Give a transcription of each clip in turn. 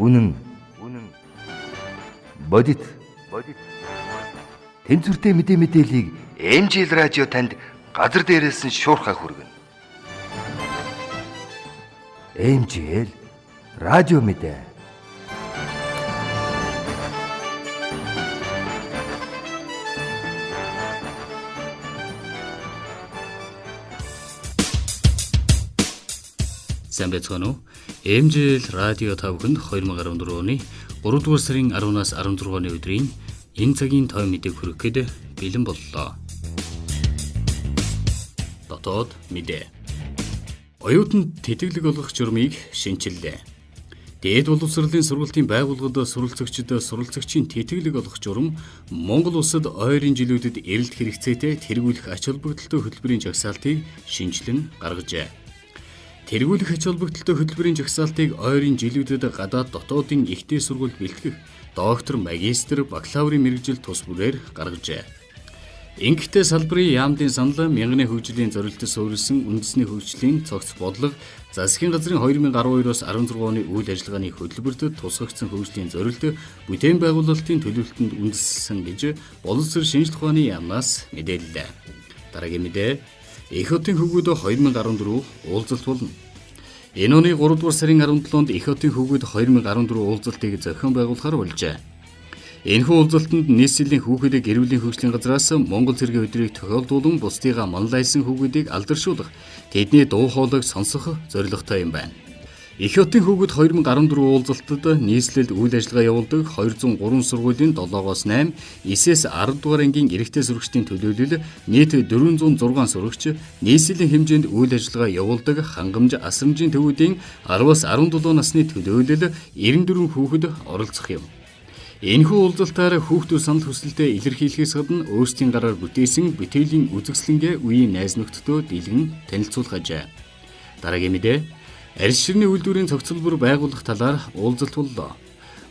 Үнэн. Бодит. Тэнцвэртэй мэдээллийг MJL радио танд газар дээрээс нь шуурхай хүргэнэ. MJL радио мэдээ. Сайн байцгаана уу? MJL радио тавханд 2014 оны 3 дугаар сарын 10-аас 16-ны өдрийн энэ цагийн тав мэдээг хүргэхэд бэлэн боллоо. Дотоод мэдээ. Оюутанд тэтгэлэг олгох журмыг шинчиллээ. Дээд боловсролын сургалтын байгууллагад суралцагчийн тэтгэлэг олгох журам Монгол улсад ойрын жилүүдэд эрэлт хэрэгцээтэй тэргүүлэх ач холбогдолтой хөтөлбөрийн жагсаалтыг шинжилэн гаргажээ. Тэргүүлэх ач холбогдолтой хөтөлбөрийн жагсаалтыг ойрын жилүүдэд гадаад дотоодын ихтэй сургууль бэлтгэх доктор, магистр, бакалаврын мэргэжил тус бүрээр гаргажээ. Ингэхдээ салбарын яамдын санал мянганы хөгжлийн зорилтод суурилсан үндэсний хөгжлийн цогц бодлого засгийн газрын 2012-оос 16 оны үйл ажиллагааны хөтөлбөрт тусгагдсан хөгжлийн зорилт бүтээн байгуулалтын төлөвлөлтөнд үндэслэн гэж боловсрол шинжилх ухааны яамнаас мэдээллээ. Дараагийн мэдээ. Их хотын хөгүүд 2014 уулзалт болно. Энэ оны 3 дугаар сарын 17-нд Их хотын хөгүүд 2014 уулзалтыг зохион байгуулахар болжээ. Энэхүү уулзалтанд нийслэлийн хүүхэд гэр бүлийн хөгжлийн газраас Монгол цэргийн өдрийг тохиолдуулан бусдыгаа манлайсан хүүхдүүдийг алдаршуулах, тэдний дуу хоолойг сонсох зорилготой юм байна. Их хотын хөгүүд 2014 уулзалтад нийслэлд үйл ажиллагаа явуулдаг 203 сургуулийн 7-оос 8, 9-ээс 10 дугаар ангийн эрэгтэй сурагчдын төлөөлөл нийт 406 сурагч нийслэлийн хэмжээнд үйл ажиллагаа явуулдаг хангамж асрамжийн төвүүдийн 10-аас 17 насны төлөөлөл 94 хүүхэд оролцох юм. Энэхүү уулзалтаар хүүхдүүд санал хүсэлтэд илэрхийлэхээс гадна өөрсдийн гараар бүтээсэн бүтээлийн үзэсгэлэнгээ үеийн найз нөхдөдөө дэлгэн танилцуулах ажээ. Дараагийн мэдээ. Арьс ширний үйлдвэрийн цогцлбор байгуулах талаар уулзалт боллоо.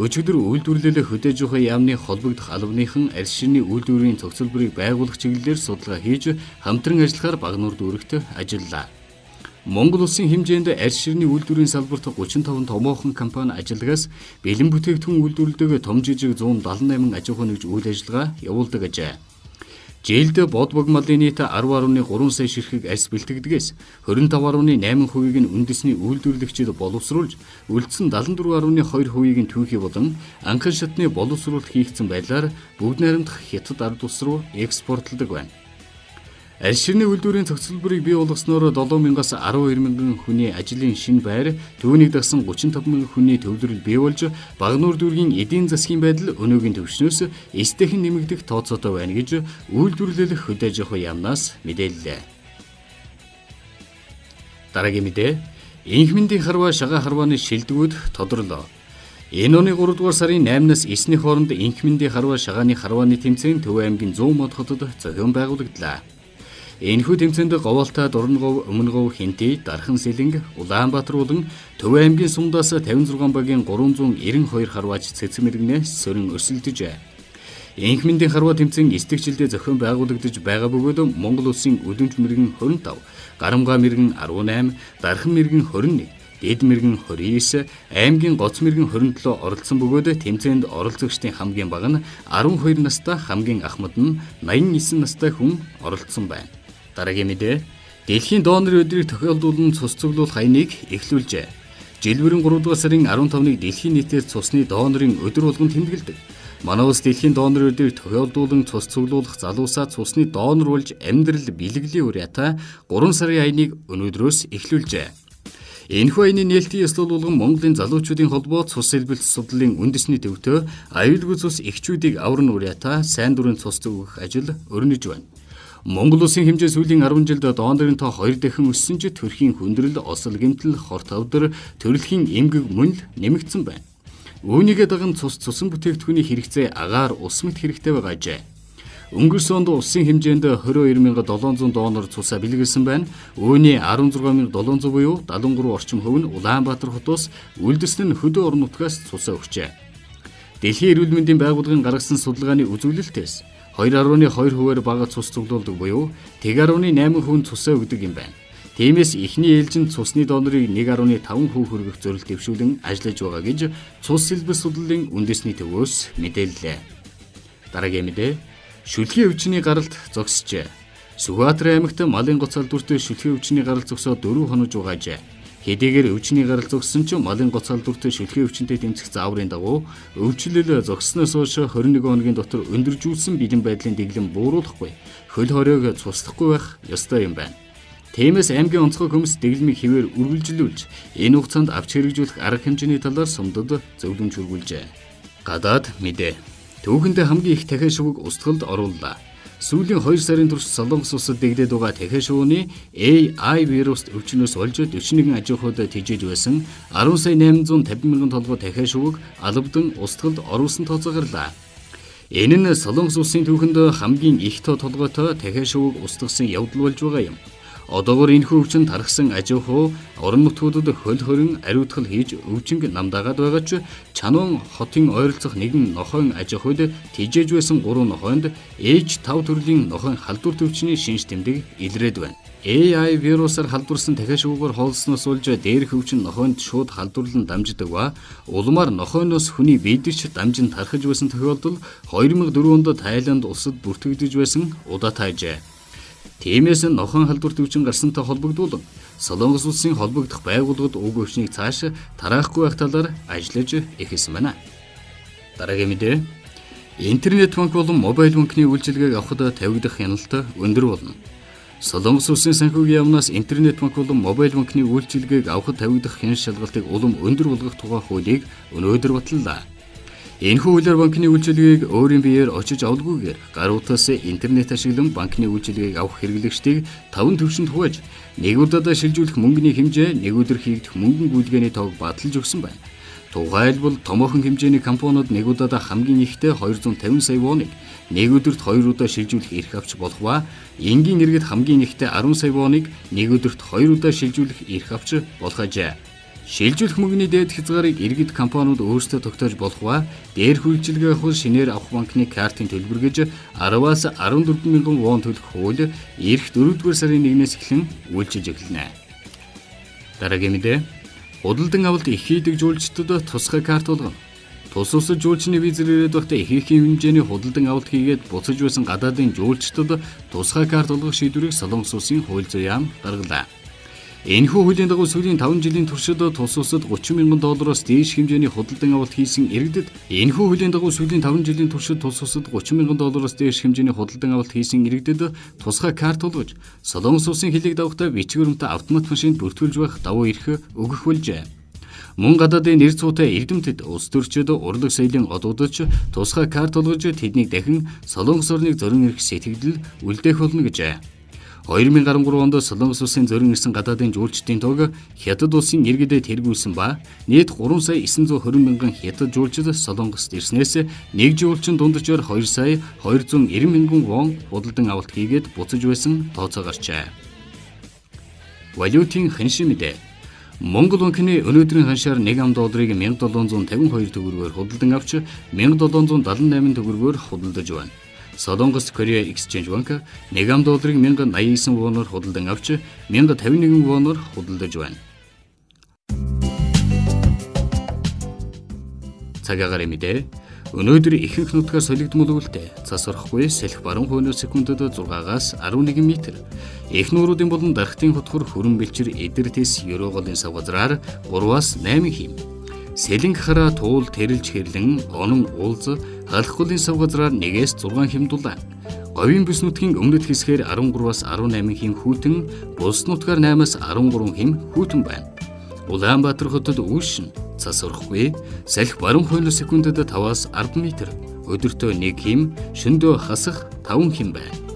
Өчигдөр үйлдвэрлэлээ хөдөөж явах яамны холбогдох албаныхан арьс ширний үйлдвэрийн цогцлборыг байгуулах чиглэлээр судалгаа хийж хамтран ажиллахаар Багнуур дүүрэгт ажиллалаа. Монгол улсын хэмжээнд арьс ширний үйлдвэрийн салбарт 35 томоохон компани ажиллагаас бэлэн бүтээгдэхүүн үйлдвэрлэдэг том жижиг 178 аж ахуй нэгж үйл ажиллагаа явуулдаг ажээ. Жилд бод богмолын нийт 10.3 сая ширхэг арьс бэлтгэдгээс 25.8%-ийг нь үндэсний үйлдвэрлэгчид боловсруулж, үлдсэн 74.2%-ийг нь түүхий болон анхан шатны боловсруулалт хийгдсэн байдлаар бүгд найрамдах Хятад ард улс руу экспортлдог байна. Арьс ширний үйлдвэрийн цогцлборыг бий болгосноор 7,000-аас 12,000 хүний ажлын шинэ байр, түүнийг дагсан 35,000 хүний төвлөрөл бий болж Багнуур дүүргийн эдийн засгийн байдал өнөөгийн төвшнөөс эстэхэн нэмэгдэх тооцоотой байна гэж үйлдвэрлэлэх хөдөөж явах яамнаас мэдээллээ. Дараагийн мэдээ. Инхмэндийн харваа шагаа харвааны шилдэгүүд тодорлоо. Энэ оны 3 дугаар сарын 8-наас 9-ний хооронд Инхмэндийн харваа шагааны харвааны тэмцээн Төв аймгийн 100 мод хотод зохион байгуулагдлаа. Энэхүү тэмцээнд Говьалтай, Дорногов, Өмнөгов, Хинти, Дархан Сэлэнг, Улаанбаатар болон Төв аймгийн сумдаас 56 багийн 392 харваач цэцэг мэргэнээс сөрөн өрсөлдөж. Инхмэндийн харваа тэмцээн эстэгчлдээ зохион байгуулагдаж байгаа бөгөөд Монгол улсын өдөнч мэргэн 25, Гарамгаа мэргэн 18, Дархан мэргэн 21, Дэд мэргэн 29, аймгийн Гоц мэргэн 27 оролцсон бөгөөд тэмцээнд оролцогчдын хамгийн бага нь 12 настай, хамгийн ахмад нь 89 настай хүн оролцсон байна. Дараагийн мэдээ. Дэлхийн донорын өдрийг тохиолдуулан цус цуглуулах аяныг эхлүүлжээ. Жилбэрийн 3 дугаар сарын 15-ыг дэлхийн нийтээр цусны донорын өдөр болгон тэмдэглэдэг. Манай улс дэлхийн донорын өдрийг тохиолдуулан цус цуглуулах залуусаа цусны донор болж амьдрал бэлгэлийн уриатай 3 сарын аяныг өнөөдрөөс эхлүүлжээ. Энэхүү аяны нээлтийн ёслол болгон Монголын залуучуудын холбоо цус элбэлт судлалын үндэсний төвтөө аюулгүй цус эхчүүдийг аврын уриатай сайн дурын цус зөвгөх ажил өрнөж байна. Монгол улсын хэмжээ сүүлийн 10 жилд донорын тоо 2 дахин өссөн ч төрхийн хүндрэл, осол гэмтэл, хорт авдар, төрөлхийн эмгэг мөн л нэмэгдсэн байна. Үүнийгээ даган цусан бүтээгдэхүүний хэрэгцээ агаар ус мэт хэрэгтэй байгаа ажээ. Өнгөрсөн онд улсын хэмжээнд 22,700 донор цусаа бэлгэлсэн байна. Үүний 16,700 буюу 73 орчим хувь нь Улаанбаатар хотоос, үлдсэн нь хөдөө орон нутгаас цусаа өгчээ. Дэлхийн эрүүл мэндийн байгууллагын гаргасан судалгааны үзүүлэлтээс 2.2%-аар бага цус цуглуулдаг буюу 1.8% цусаа өгдөг юм байна. Тиймээс эхний ээлжинд цусны донорыг 1.5% хүргэх зорилт дэвшүүлэн ажиллаж байгаа гэж цус сэлбэс судлалын үндэсний төвөөс мэдээллээ. Дараагийн мэдээ шүлгийн өвчний гаралт зогсжээ. Сүхбаатар аймагт малын гоц халдварт шүлгийн өвчний гаралт зогсоод 4 хоног жугаажээ. Хэдийгээр өвчний гаралт зогссон ч малын гоц халдварт шүлгийн өвчнөд тэмцэх зааврын дагуу өвчлөл зогссноос хойш 21 хоногийн дотор өндөржүүлсэн бэлэн байдлын дэглэм бууруулахгүй хөл хориог цуслахгүй байх ёстой юм байна. Тиймээс аймгийн онцгой комисс дэглэмийг хэвээр үргэлжлүүлж энэ хугацаанд авч хэрэгжүүлэх арга хэмжээний талаар сумдад зөвлөмж хүргүүлжээ. Гадаад мэдээ. Түүхэндээ хамгийн их дахиад шувууг устгалд орууллаа. Сүүлийн 2 сарын турш Солонгос улсад дэгдээд байгаа дахиад шувууны AI вирус өвчнөөс олж 41 аж ахуйд тижээж байсан 10 сая 850 мянган толгой дахиад шувууг албадан устгалд оруулсан тооцоо гарлаа. Энэ нь Солонгос улсын түүхэнд хамгийн их толгойтой дахиад шувууг устгасан явдал болж байгаа юм. Одоогоор энэхүү өвчин тархсан аж ахуй орон нутгуудад хөл хорин ариутгал хийж өвчнг намдаагаад байгаа ч Чанван хотын ойролцох нэгэн нохойн аж ахуйд тижээж байсан 3 нохойнд H5 төрлийн нохойн халдварт өвчний шинж тэмдэг илрээд байна. AI вирусаар халдварсан дахиад шувуугаар хоолсноос болж дээрх өвчин нохойнд шууд халдварлан дамждаг ба улмаар нохойноос хүний биедэрч дамжин тархаж байсан тохиолдол 2004 онд Тайланд улсад бүртгэгдэж байсан удаатай ажээ. Тиймээс нохойн халдварт өвчин гарсантай холбогдуулан Солонгос улсын холбогдох байгууллагад уг өвчнийг цааш тараахгүй байх талаар ажиллаж эхэлсэн байна. Дараагийн мэдээ. Интернет банк болон мобайл банкны үйлчилгээг авахд тавигдах хяналт өндөр болно. Солонгос улсын санхүүгийн яамнаас интернет банк болон мобайл банкны үйлчилгээг авахд тавигдах хяналт шалгалтыг улам өндөр болгох тухай хуулийг өнөөдөр баталлаа. Энэхүү хуулиар банкны үйлчилгээг өөрийн биеэр очиж авалгүйгээр гар утаас интернет ашиглан банкны үйлчилгээг авах хэрэглэгчдийг 5 төвшөнд хувааж нэг удаад шилжүүлэх мөнгөний хэмжээ, нэг өдөр хийгдэх мөнгөн гүйдгээний тоог баталж өгсөн байна. Тухайлбал томоохон хэмжээний компаниуд нэг удаад хамгийн ихдээ 250 сая воныг нэг өдөрт 2 удаа шилжүүлэх эрх авч болох ба энгийн иргэд хамгийн ихдээ 10 сая воныг нэг өдөрт 2 удаа шилжүүлэх эрх авч болох ажээ. Шилжүүлэх мөнгөний дээд хязгаарыг иргэд компаниуд өөрсдөө тогтоож болох ба дээр үйлчилгээ авах шинээр авах банкны картын төлбөр гэж 10-аас 14 мянган вон төлөх хууль эх 4-р сарын 1-ээс эхлэн үйлчилж эхэлнэ. Дараагийн мэдээ. Худалдан авалт их хийдэг жуулчдад тусгай карт болгоно. Тус улсад жуулчны визээр ирээд байхдаа их хэмжээний худалдан авалт хийгээд буцаж байсан гадаадын жуулчдад тусгай карт болгох шийдвэрийг Солонгос улсын хууль зүйн яам гаргалаа. Энэхүү хуулийн дагуу сүүлийн 5 жилийн туршид тус улсад 30 мянган доллароос дээш хэмжээний худалдан авалт хийсэн иргэдэд энэхүү хуулийн дагуу сүүлийн 5 жилийн туршид тус улсад 30 мянган доллароос дээш хэмжээний худалдан авалт хийсэн иргэдэд тусгай карт болгож Солонгос улсын хөлийг давахдаа бичиг баримтаа автомат машинд бүртгүүлж байх давуу эрх өгөх болжээ. Мөн гадаадын нэр цуутай эрдэмтэд улс төрчид урлаг соёлын одуудад ч тусгай карт болгож тэднийг дахин Солонгос орныг зорин ирэх сэтгэл үлдээх болно гэжээ. 2013 онд Солонгос улсын зорин ирсэн гадаадын жуулчдын тоог Хятад улсын иргэдэд тэргүүлсэн ба нийт 3 сая 920 мянган Хятад жуулчид Солонгост ирснээс нэг жуулчин дунджаар 2 сая 290 мянган вон худалдан авалт хийгээд буцаж байсан тооцоо гарчээ. Валютын ханшийн мэдээ. Монгол банкны өнөөдрийн ханшаар 1 ам долларыг 1752 төгрөгөөр худалдан авч 1778 төгрөгөөр худалдаж байна. Солонгос Korea Exchange Bank 1 ам долларыг 1089 воноор худалдан авч 1051 воноор худалдаж байна. Цагаагаар мэдээ. Өнөөдөр ихэнх нутгаар солигдмол өвөлтэй цас орохгүй салхи баруун хойноос секундэд 6-аас 11 м. Их нууруудын болон дархтын хотхор хүрэн бэлчир эдэр тэс ёроо голын сав газраар 3-аас 8 хим. Сэлэнг хараа туул тэрэлж хэрлэн онон уулз халахгуулын сав газраар 1-ээс 6 хим дулаан. Говийн бүс нутгийн өмнөд хэсгээр 13-аас 18 хим хүйтэн, бус нутгаар 8-аас 13 хим хүйтэн байна. Улаанбаатар хотод үүшин цас орохгүй, салхи баруун хойноос секундэд 5-аас 10 м, өдөртөө 1 хим, шөнөдөө хасах 5 хим байна.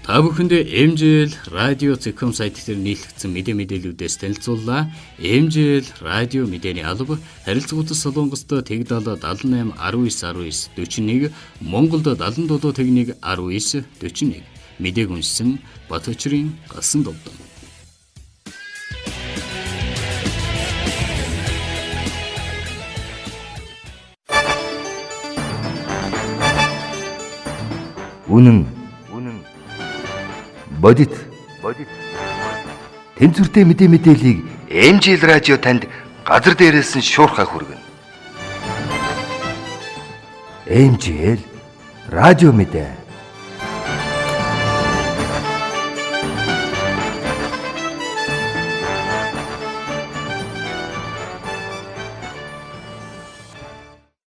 Та бүхэндээ MJL радио Zcom сайт дээр нийлэгдсэн мэдээллүүдээс танилцууллаа. MJL радио мэдээний алба харилцагуудад Солонгост тэг 70 78 19 19 41, Монголд 77 тэг 1 19 41. Мэдээг уншсан Батөчрийн Галсан Довдон. Үнэн. Бодит. Тэнцвэртэй мэдээллийг MJL радио танд газар дээрээс нь шуурхай хүргэнэ. MJL радио мэдээ.